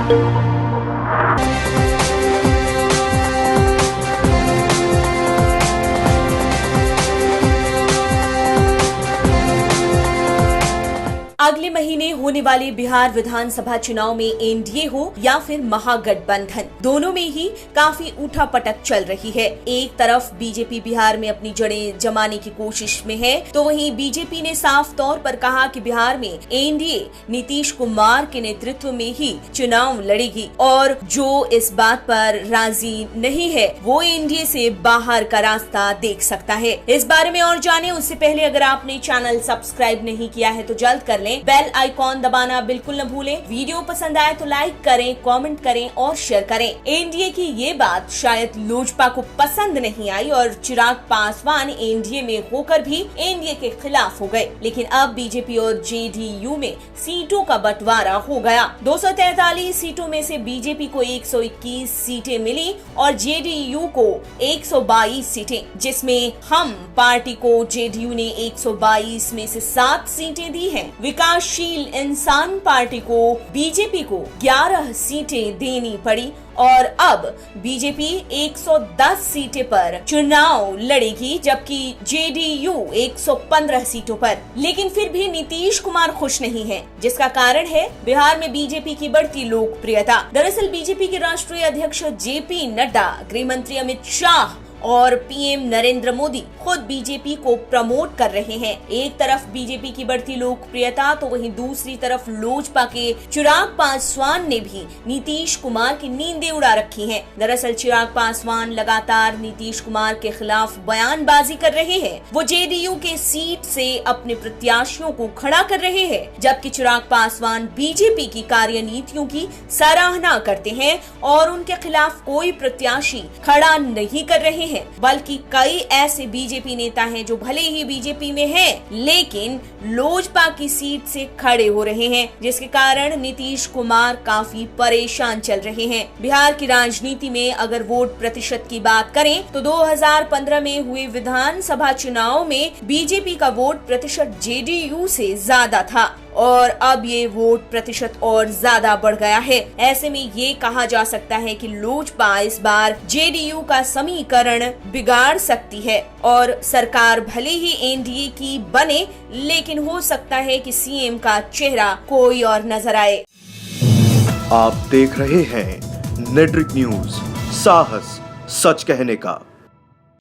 अगले महीने होने वाले बिहार विधानसभा चुनाव में एनडीए हो या फिर महागठबंधन, दोनों में ही काफी उठापटक चल रही है। एक तरफ बीजेपी बिहार में अपनी जड़ें जमाने की कोशिश में है, तो वहीं बीजेपी ने साफ तौर पर कहा कि बिहार में एनडीए नीतीश कुमार के नेतृत्व में ही चुनाव लड़ेगी और जो इस बात पर राजी नहीं है वो एनडीए से बाहर का रास्ता देख सकता है। इस बारे में और जाने उससे पहले अगर आपने चैनल सब्सक्राइब नहीं किया है तो जल्द कर लें, बेल आइकॉन दबाना बिल्कुल न भूलें। वीडियो पसंद आए तो लाइक करें, कमेंट करें और शेयर करें। एनडीए की ये बात शायद लोजपा को पसंद नहीं आई और चिराग पासवान एनडीए में होकर भी एनडीए के खिलाफ हो गए, लेकिन अब बीजेपी और जेडीयू में सीटों का बंटवारा हो गया। 243 सीटों में से बीजेपी को 121 सीटें मिली और जेडीयू को 122 सीटें, जिसमें हम पार्टी को जेडीयू ने 122 में से 7 सीटें दी हैं। विकासशील इंसान पार्टी को बीजेपी को 11 सीटें देनी पड़ी और अब बीजेपी 110 सीटें पर चुनाव लड़ेगी, जबकि जेडीयू 115 सीटों पर। लेकिन फिर भी नीतीश कुमार खुश नहीं है, जिसका कारण है बिहार में बीजेपी की बढ़ती लोकप्रियता। दरअसल बीजेपी के राष्ट्रीय अध्यक्ष जेपी नड्डा, गृह मंत्री अमित शाह और पीएम नरेंद्र मोदी खुद बीजेपी को प्रमोट कर रहे हैं। एक तरफ बीजेपी की बढ़ती लोकप्रियता तो वहीं दूसरी तरफ लोजपा के चिराग पासवान ने भी नीतीश कुमार की नींदें उड़ा रखी हैं। दरअसल चिराग पासवान लगातार नीतीश कुमार के खिलाफ बयानबाजी कर रहे हैं। वो जेडीयू के सीट से अपने प्रत्याशियों को खड़ा कर रहे हैं, जबकि चिराग पासवान बीजेपी की कार्यनीतियों की सराहना करते हैं और उनके खिलाफ कोई प्रत्याशी खड़ा नहीं कर रहे हैं। बल्कि कई ऐसे बीजेपी नेता हैं जो भले ही बीजेपी में हैं, लेकिन लोजपा की सीट से खड़े हो रहे हैं, जिसके कारण नीतीश कुमार काफी परेशान चल रहे हैं। बिहार की राजनीति में अगर वोट प्रतिशत की बात करें तो 2015 में हुए विधानसभा चुनाव में बीजेपी का वोट प्रतिशत जेडीयू से ज्यादा था और अब ये वोट प्रतिशत और ज्यादा बढ़ गया है। ऐसे में ये कहा जा सकता है कि लोजपा इस बार जेडीयू का समीकरण बिगाड़ सकती है और सरकार भले ही एनडीए की बने, लेकिन हो सकता है कि सीएम का चेहरा कोई और नजर आए। आप देख रहे हैं नेट्रिक न्यूज, साहस सच कहने का।